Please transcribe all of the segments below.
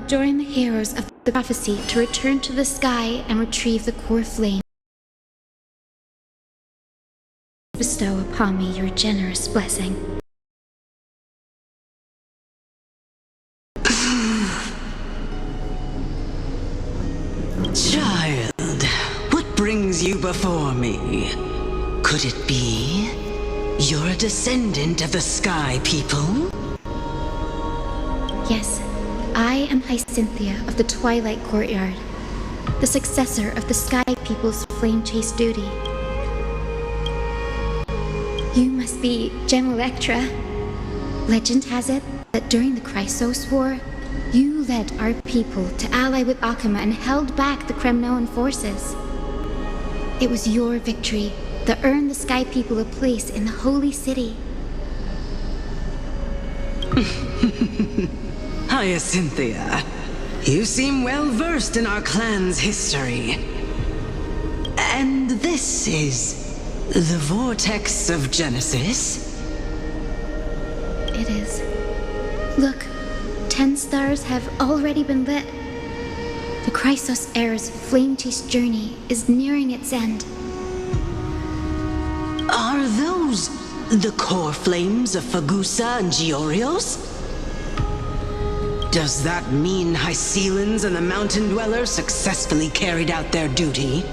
join the heroes of the prophecy to return to the sky and retrieve the core flame. Bestow upon me your generous blessing. Child, what brings you before me? Could it be you're a descendant of the Sky People? Yes, I am Hyacinthia of the Twilight Courtyard, the successor of the Sky People's flame chase duty. You must be Gem Electra. Legend has it that during the Chrysos War, you led our people to ally with Akama and held back the Kremnoan forces. It was your victory that earned the Sky People a place in the Holy City. Hyacinthia, you seem well versed in our clan's history. And this is the Vortex of Genesis? It is. Look, 10 stars have already been lit. The Chrysos Heir's flame chase journey is nearing its end. Are those the core flames of Fagusa and Giorios? Does that mean Hycelans and the Mountain Dwellers successfully carried out their duty?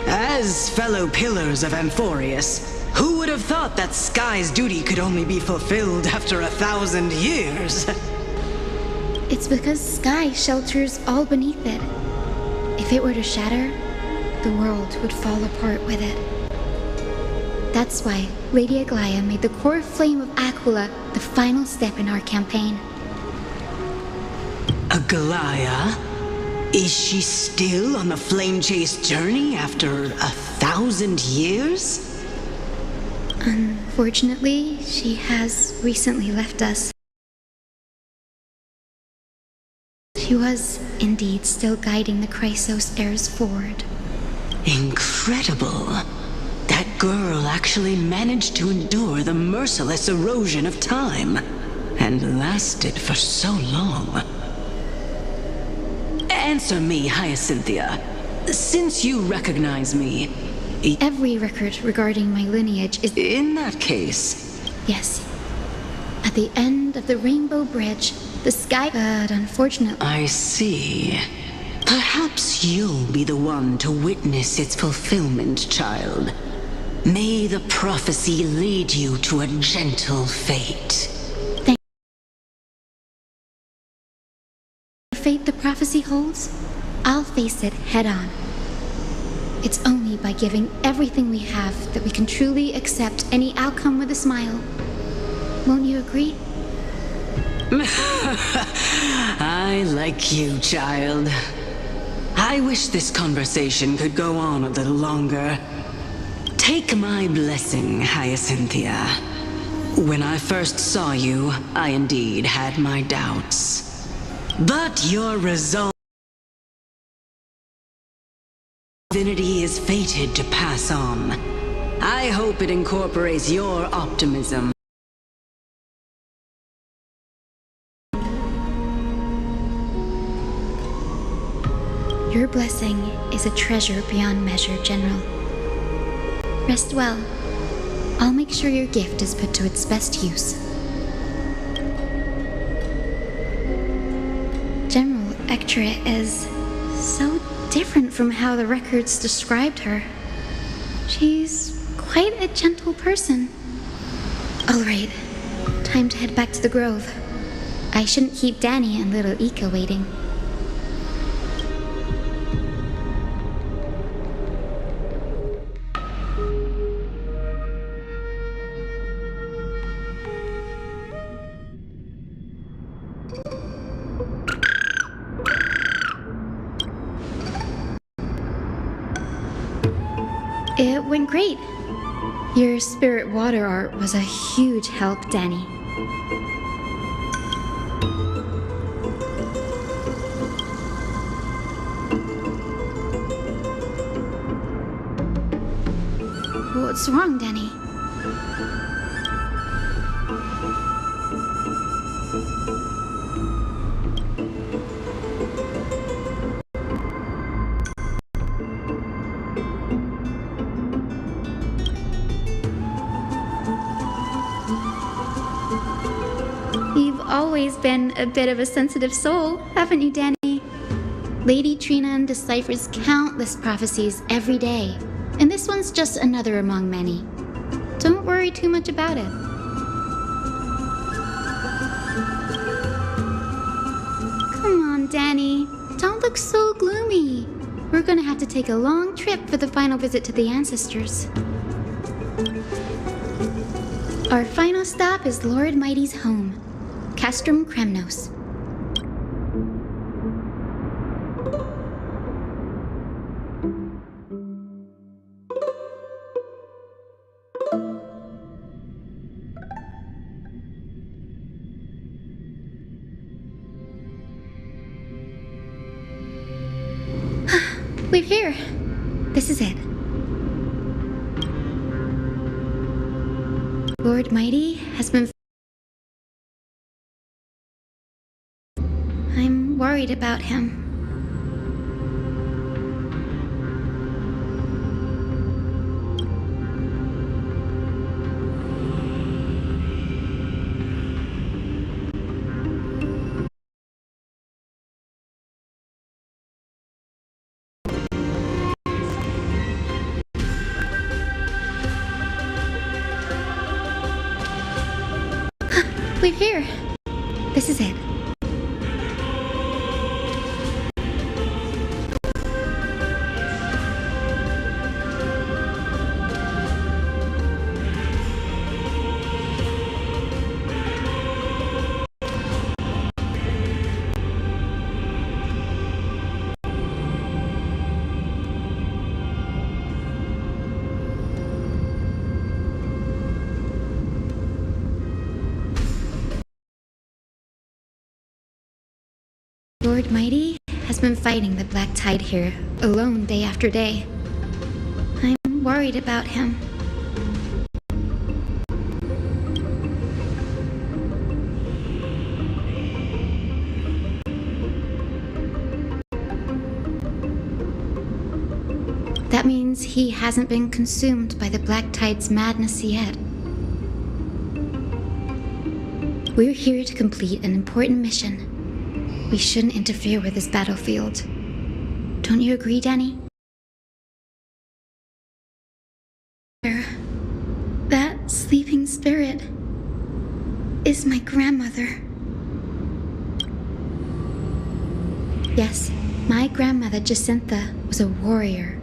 As fellow pillars of Amphorius, who would have thought that Sky's duty could only be fulfilled after 1,000 years? It's because Sky shelters all beneath it. If it were to shatter, the world would fall apart with it. That's why Lady Aglaya made the core flame of Aquila the final step in our campaign. Aglaya? Is she still on the flame chase journey after 1,000 years? Unfortunately, she has recently left us. She was indeed still guiding the Chrysos heirs forward. Incredible. That girl actually managed to endure the merciless erosion of time, and lasted for so long. Answer me, Hyacinthia. Since you recognize me... Every record regarding my lineage is... In that case... Yes. At the end of the Rainbow Bridge, the sky... But unfortunately... I see. Perhaps you'll be the one to witness its fulfillment, child. May the prophecy lead you to a gentle fate. The fate the prophecy holds, I'll face it head on. It's only by giving everything we have that we can truly accept any outcome with a smile. Won't you agree? I like you, child. I wish this conversation could go on a little longer. Take my blessing, Hyacinthia. When I first saw you, I indeed had my doubts. But your resolve... Divinity is fated to pass on. I hope it incorporates your optimism. Your blessing is a treasure beyond measure, General. Rest well. I'll make sure your gift is put to its best use. General Ectra is so different from how the records described her. She's quite a gentle person. All right, time to head back to the grove. I shouldn't keep Danny and little Ika waiting. It went great. Your spirit water art was a huge help, Danny. What's wrong, Danny? always been a bit of a sensitive soul, haven't you, Danny? Lady Trina deciphers countless prophecies every day, and this one's just another among many. Don't worry too much about it. Come on, Danny. Don't look so gloomy. We're gonna have to take a long trip for the final visit to the ancestors. Our final stop is Lord Mighty's home, Castrum Kremnos. We're here. This is it. Lord Mighty has been... I'm worried about him. We're here. This is it. Lord Mighty has been fighting the Black Tide here, alone day after day. I'm worried about him. That means he hasn't been consumed by the Black Tide's madness yet. We're here to complete an important mission. We shouldn't interfere with this battlefield. Don't you agree, Danny? That sleeping spirit is my grandmother. Yes, my grandmother Jacintha was a warrior.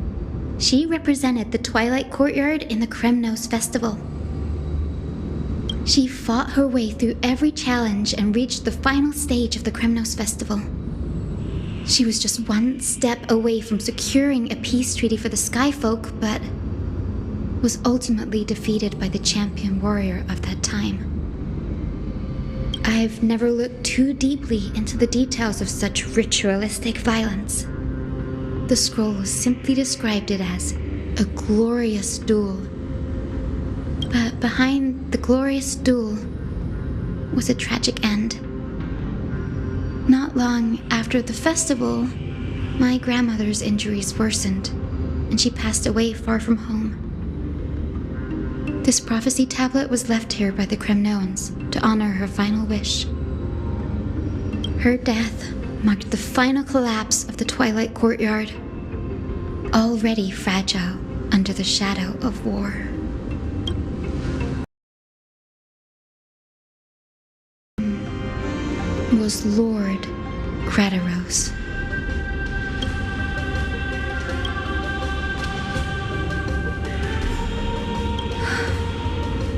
She represented the Twilight Courtyard in the Kremnos Festival. She fought her way through every challenge and reached the final stage of the Kremnos Festival. She was just one step away from securing a peace treaty for the Skyfolk, but was ultimately defeated by the champion warrior of that time. I've never looked too deeply into the details of such ritualistic violence. The scroll simply described it as a glorious duel. But behind the glorious duel was a tragic end. Not long after the festival, my grandmother's injuries worsened, and she passed away far from home. This prophecy tablet was left here by the Kremnoans to honor her final wish. Her death marked the final collapse of the Twilight Courtyard, already fragile under the shadow of war. Was Lord Kratos.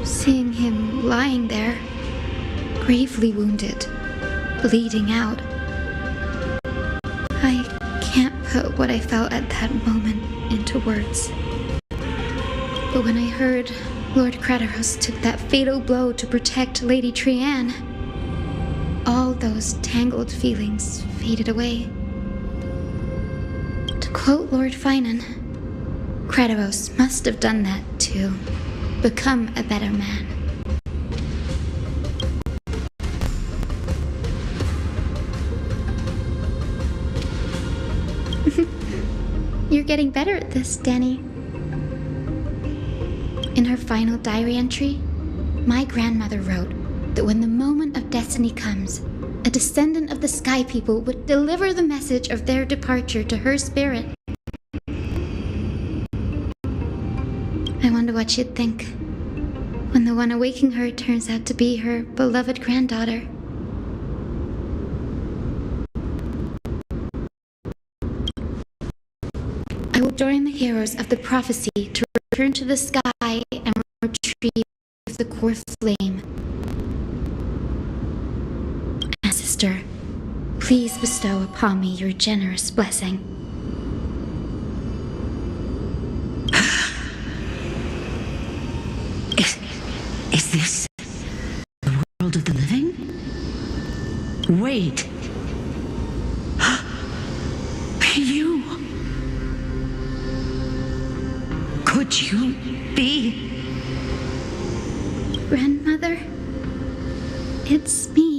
Seeing him lying there, gravely wounded, bleeding out, I can't put what I felt at that moment into words. But when I heard Lord Kratos took that fatal blow to protect Lady Trianne, all those tangled feelings faded away. To quote Lord Finan, Kratos must have done that to become a better man. You're getting better at this, Danny. In her final diary entry, my grandmother wrote, that when the moment of destiny comes, a descendant of the Sky People would deliver the message of their departure to her spirit. I wonder what she'd think when the one awaking her turns out to be her beloved granddaughter. I will join the heroes of the prophecy to return to the sky and retrieve the core flame. Sister, please bestow upon me your generous blessing. Is this the world of the living? Wait. You. Could you be? Grandmother, it's me.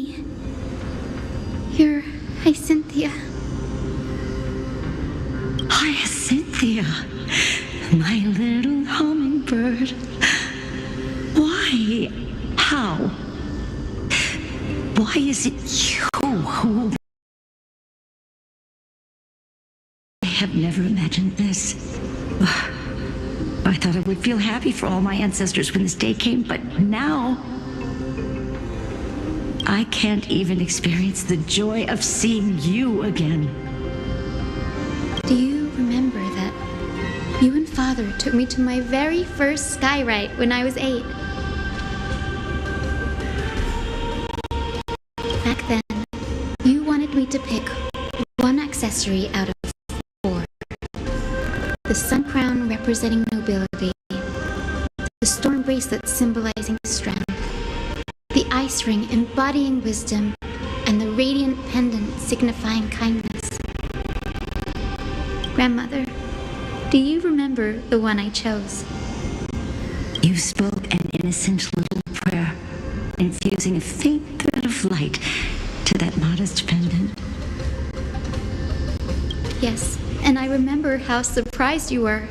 Your Hyacinthia. Hyacinthia, my little hummingbird. Why? How? Why is it you who... I have never imagined this. I thought I would feel happy for all my ancestors when this day came, but now... I can't even experience the joy of seeing you again. Do you remember that you and Father took me to my very first sky ride when I was 8? Back then, you wanted me to pick one accessory out of 4. The sun crown representing nobility, the storm bracelet symbolizing strength, the ice ring embodying wisdom, and the radiant pendant signifying kindness. Grandmother, do you remember the one I chose? You spoke an innocent little prayer, infusing a faint thread of light to that modest pendant. Yes, and I remember how surprised you were.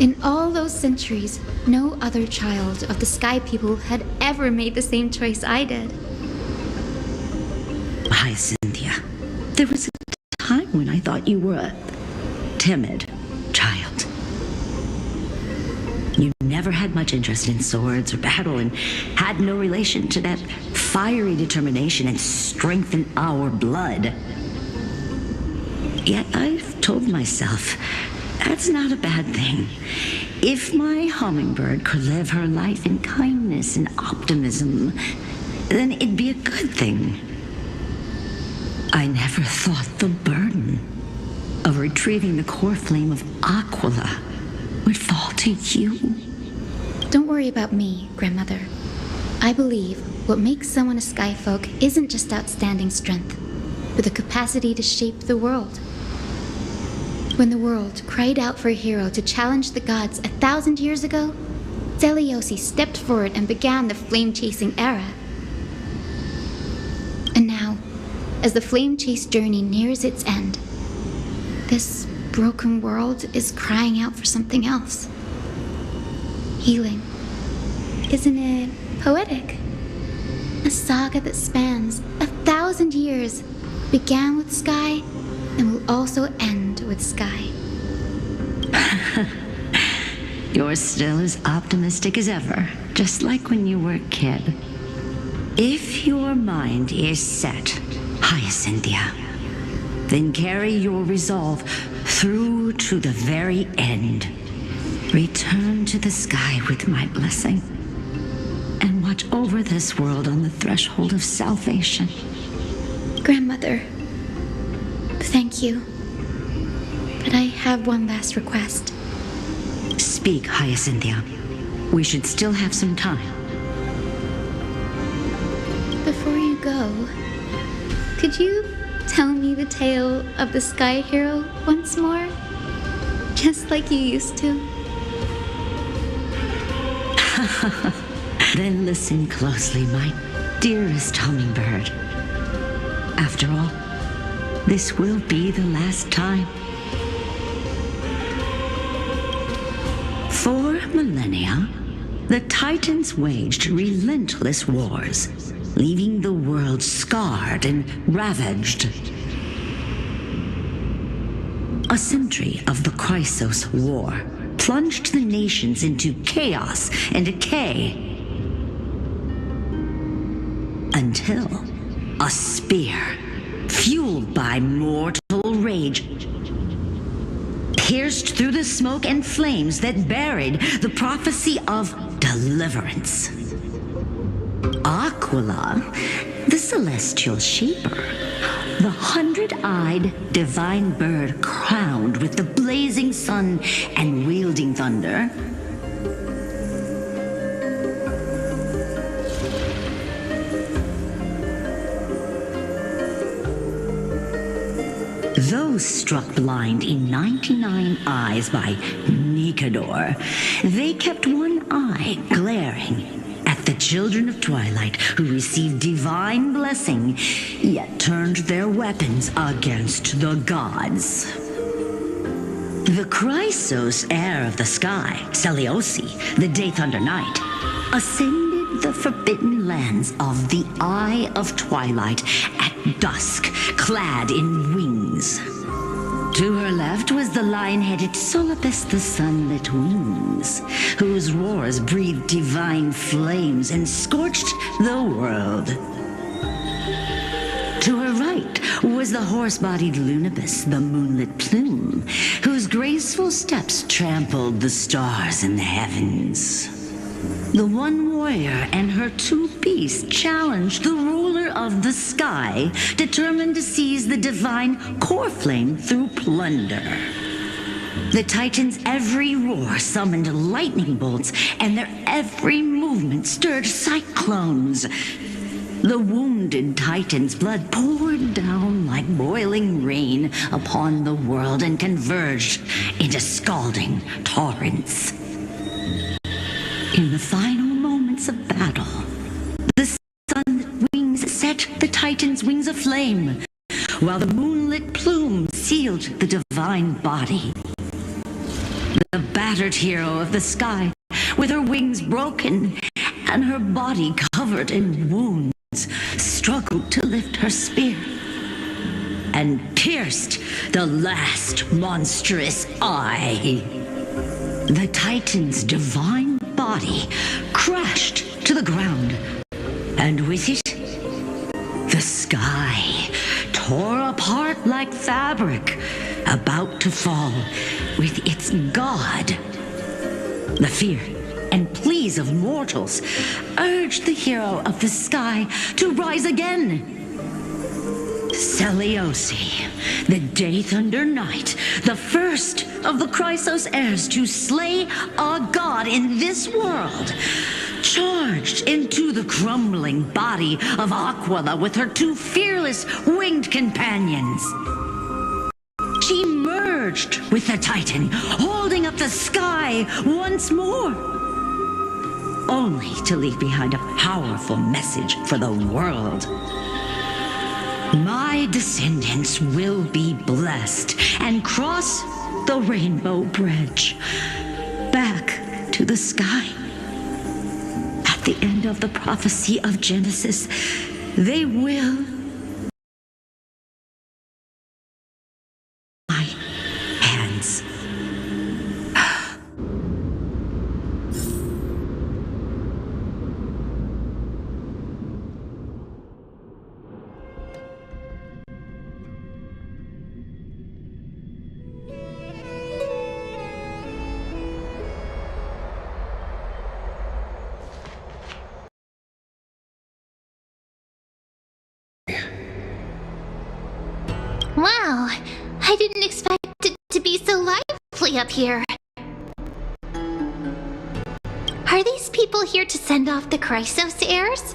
In all those centuries, no other child of the Sky People had ever made the same choice I did. Hyacinthia, there was a time when I thought you were a timid child. You never had much interest in swords or battle and had no relation to that fiery determination and strength in our blood. Yet I've told myself, that's not a bad thing. If my hummingbird could live her life in kindness and optimism, then it'd be a good thing. I never thought the burden of retrieving the core flame of Aquila would fall to you. Don't worry about me, Grandmother. I believe what makes someone a Skyfolk isn't just outstanding strength, but the capacity to shape the world. When the world cried out for a hero to challenge the gods 1,000 years ago, Zeliosi stepped forward and began the flame-chasing era. And now, as the flame chase journey nears its end, this broken world is crying out for something else. Healing. Isn't it poetic? A saga that spans 1,000 years, began with Sky, and will also end with Sky. You're still as optimistic as ever, just like when you were a kid. If your mind is set, Hyacinthia, then carry your resolve through to the very end. Return to the sky with my blessing, and watch over this world on the threshold of salvation. Grandmother, thank you. But I have one last request. Speak, Hyacinthia. We should still have some time. Before you go, could you tell me the tale of the Sky Hero once more? Just like you used to. Then listen closely, my dearest hummingbird. After all, this will be the last time. For millennia, the Titans waged relentless wars, leaving the world scarred and ravaged. A century of the Chrysos War plunged the nations into chaos and decay. Until a spear, fueled by mortal rage, pierced through the smoke and flames that buried the prophecy of deliverance. Aquila, the celestial shaper, the 100-eyed divine bird crowned with the blazing sun and wielding thunder, those struck blind in 99 eyes by Nicador, they kept one eye glaring at the children of Twilight who received divine blessing, yet turned their weapons against the gods. The Chrysos heir of the sky, Seliosi, the Day Thunder Knight, ascended the forbidden lands of the Eye of Twilight at dusk, clad in wings. To her left was the lion-headed Solipus the Sunlit Wings, whose roars breathed divine flames and scorched the world. To her right was the horse-bodied Lunibus, the Moonlit Plume, whose graceful steps trampled the stars in the heavens. The one warrior and her two beasts challenged the ruler of the sky, determined to seize the divine core flame through plunder. The Titans' every roar summoned lightning bolts, and their every movement stirred cyclones. The wounded Titan's blood poured down like boiling rain upon the world and converged into scalding torrents. In the final moments of battle, the sunlit wings set the Titan's wings aflame, while the moonlit plume sealed the divine body. The battered hero of the sky, with her wings broken and her body covered in wounds, struggled to lift her spear and pierced the last monstrous eye. The Titan's divine body crashed to the ground, and with it, the sky tore apart like fabric, about to fall with its god. The fear and pleas of mortals urged the hero of the sky to rise again. Seliosi, the Day Thunder Knight, the first of the Chrysos heirs to slay a god in this world, charged into the crumbling body of Aquila with her two fearless winged companions. She merged with the Titan, holding up the sky once more, only to leave behind a powerful message for the world. My descendants will be blessed and cross the rainbow bridge back to the sky. At the end of the prophecy of Genesis, they will my hands. Wow, I didn't expect it to be so lively up here. Are these people here to send off the Chrysos heirs?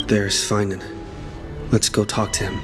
There's Finan. Let's go talk to him.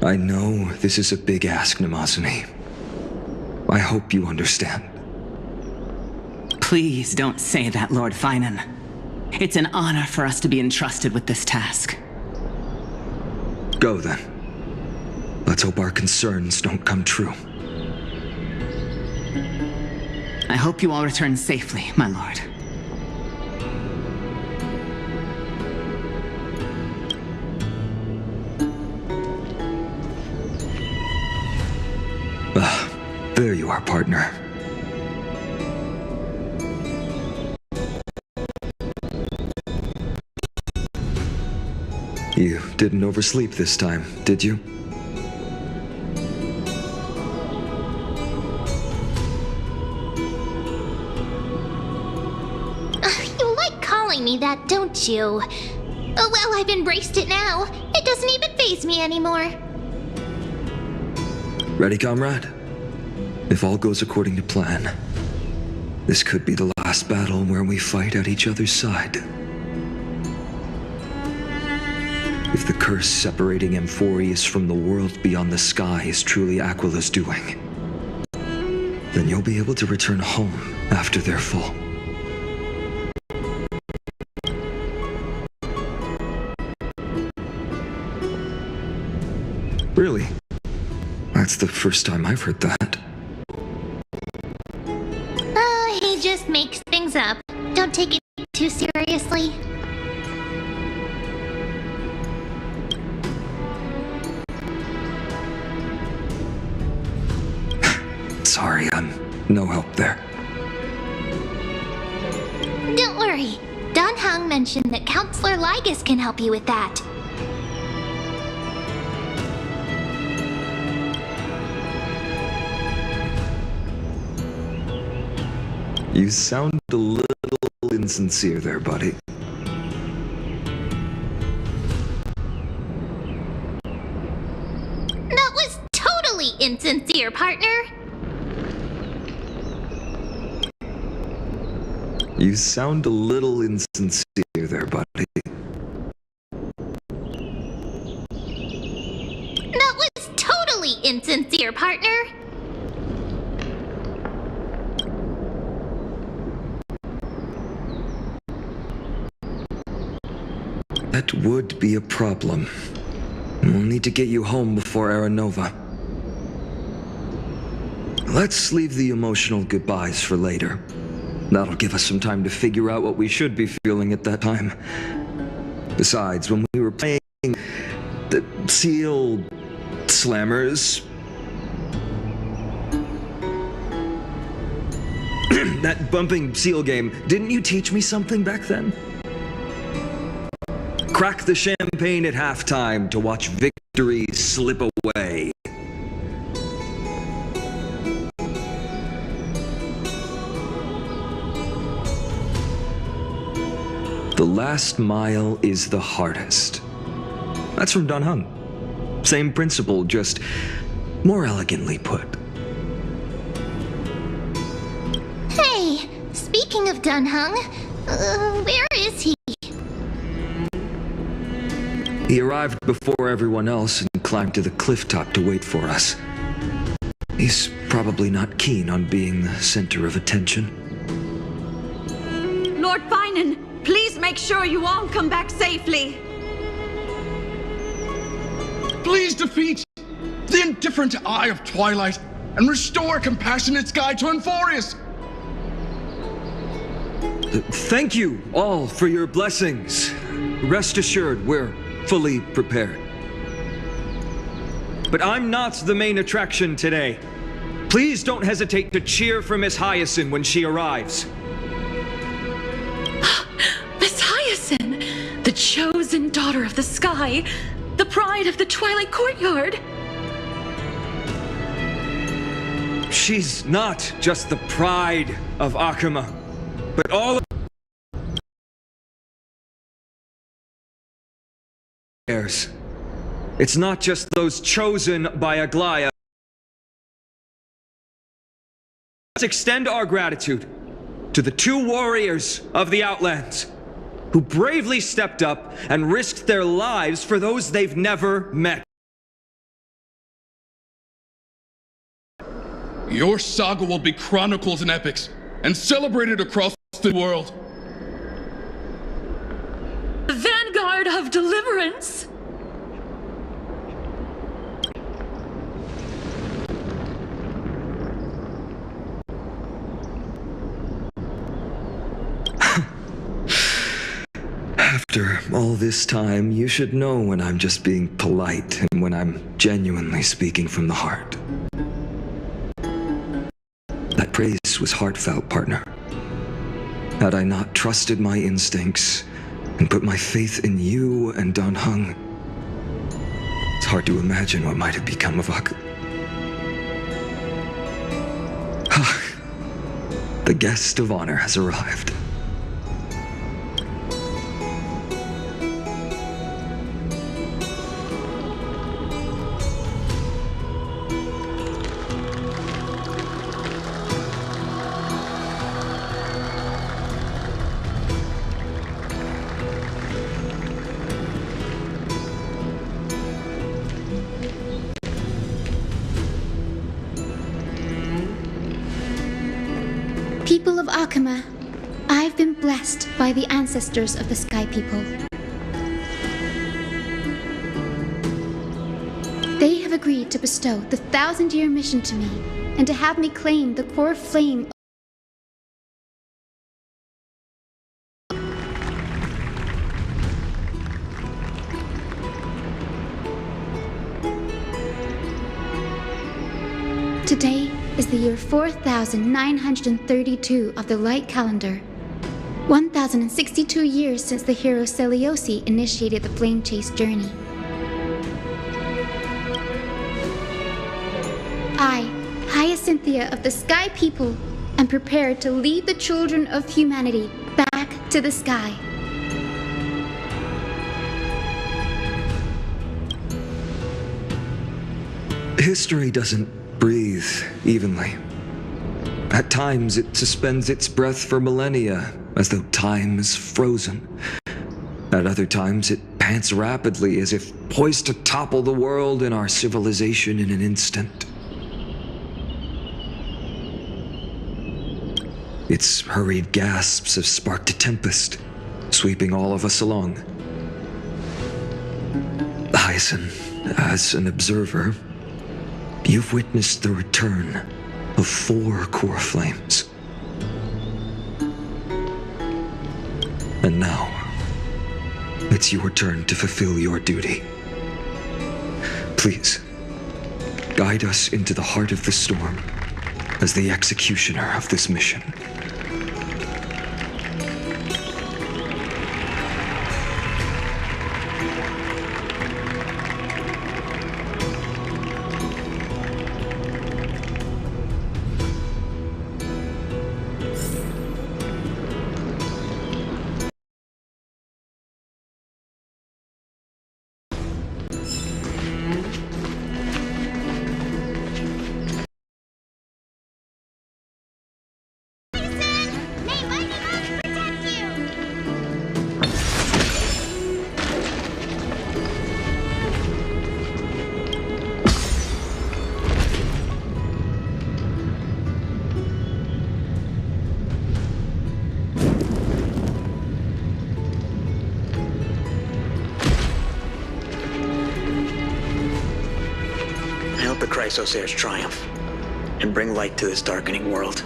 I know this is a big ask, Namazuni. I hope you understand. Please don't say that, Lord Finan. It's an honor for us to be entrusted with this task. Go then. Let's hope our concerns don't come true. I hope you all return safely, my lord. There you are, partner. You didn't oversleep this time, did you? You like calling me that, don't you? Oh well, I've embraced it now. It doesn't even faze me anymore. Ready, comrade? If all goes according to plan, this could be the last battle where we fight at each other's side. If the curse separating Amphorius from the world beyond the sky is truly Aquila's doing, then you'll be able to return home after their fall. Really? That's the first time I've heard that. He just makes things up. Don't take it too seriously. Sorry, I'm no help there. Don't worry. Don Hung mentioned that Counselor Ligus can help you with that. You sound a little insincere there, buddy. That was totally insincere, partner. You sound a little insincere there, buddy. That was totally insincere, partner. That would be a problem. We'll need to get you home before Aranova. Let's leave the emotional goodbyes for later. That'll give us some time to figure out what we should be feeling at that time. Besides, when we were playing the Seal Slammers, that bumping seal game, didn't you teach me something back then? Crack the champagne at halftime to watch victory slip away. The last mile is the hardest. That's from Don Hung. Same principle, just more elegantly put. Hey, speaking of Don Hung, where is he? He arrived before everyone else and climbed to the cliff top to wait for us. He's probably not keen on being the center of attention. Lord Finan, please make sure you all come back safely. Please defeat the indifferent Eye of Twilight and restore compassionate sky to Amphorius. Thank you all for your blessings. Rest assured, we're fully prepared. But I'm not the main attraction today. Please don't hesitate to cheer for Miss Hyacinth when she arrives. Miss Hyacinth, the chosen daughter of the sky, the pride of the Twilight Courtyard. She's not just the pride of Akuma, but all of heirs. It's not just those chosen by Aglaya. Let's extend our gratitude to the 2 warriors of the Outlands who bravely stepped up and risked their lives for those they've never met. your saga will be chronicled in epics and celebrated across the world. The vanguard of deliverance! After all this time, you should know when I'm just being polite and when I'm genuinely speaking from the heart. That praise was heartfelt, partner. Had I not trusted my instincts and put my faith in you and Dan Heng, it's hard to imagine what might have become of Ak. The guest of honor has arrived. People of Akama, I've been blessed by the ancestors of the Sky People. They have agreed to bestow the 1,000-year mission to me, and to have me claim the core flame. Today is the year 4932 of the Light Calendar. 1,062 years since the hero Seliosi initiated the Flame Chase journey. I, Hyacinthia of the Sky People, am prepared to lead the children of humanity back to the sky. History doesn't breathe evenly. At times, it suspends its breath for millennia, as though time is frozen. At other times, it pants rapidly, as if poised to topple the world and our civilization in an instant. Its hurried gasps have sparked a tempest, sweeping all of us along. Hyacinth, as an observer, you've witnessed the return of 4 core flames. And now, it's your turn to fulfill your duty. Please, guide us into the heart of the storm as the executioner of this mission. The Chrysosairs triumph and bring light to this darkening world.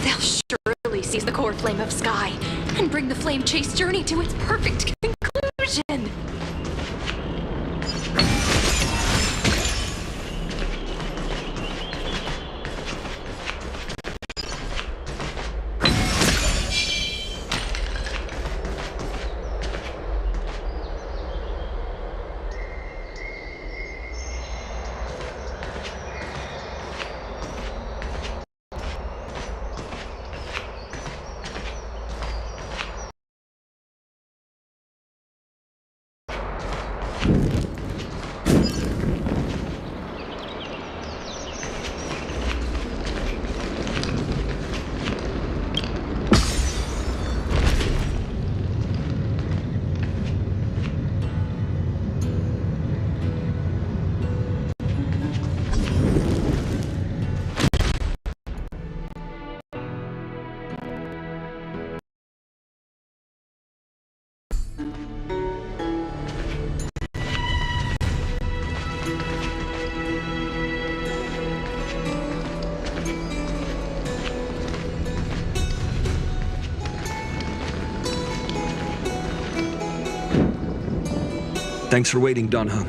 They'll surely seize the core flame of Sky and bring the Flame Chase journey to its perfect conclusion. Thanks for waiting, Dunhung.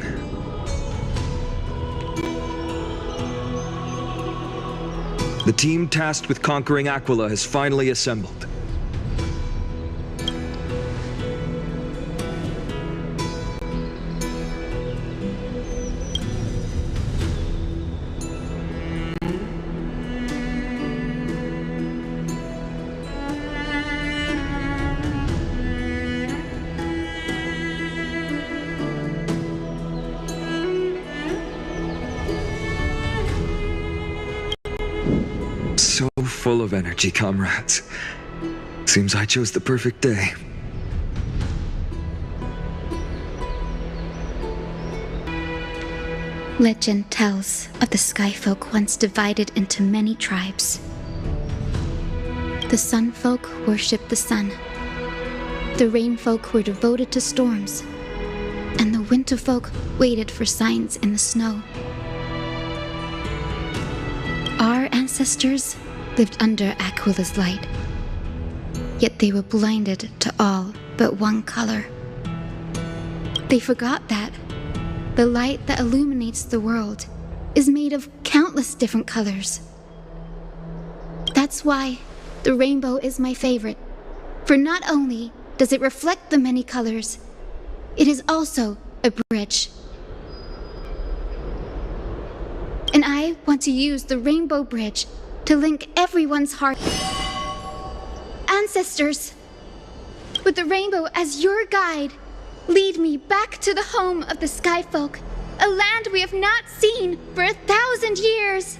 The team tasked with conquering Aquila has finally assembled. So full of energy, comrades. Seems I chose the perfect day. Legend tells of the Skyfolk once divided into many tribes. The Sunfolk worshipped the sun. The Rainfolk were devoted to storms. And the Winterfolk waited for signs in the snow. Our ancestors lived under Aquila's light. Yet they were blinded to all but one color. They forgot that the light that illuminates the world is made of countless different colors. That's why the rainbow is my favorite. For not only does it reflect the many colors, it is also a bridge. And I want to use the Rainbow Bridge to link everyone's heart. Ancestors, with the rainbow as your guide, lead me back to the home of the Skyfolk, a land we have not seen for 1,000 years.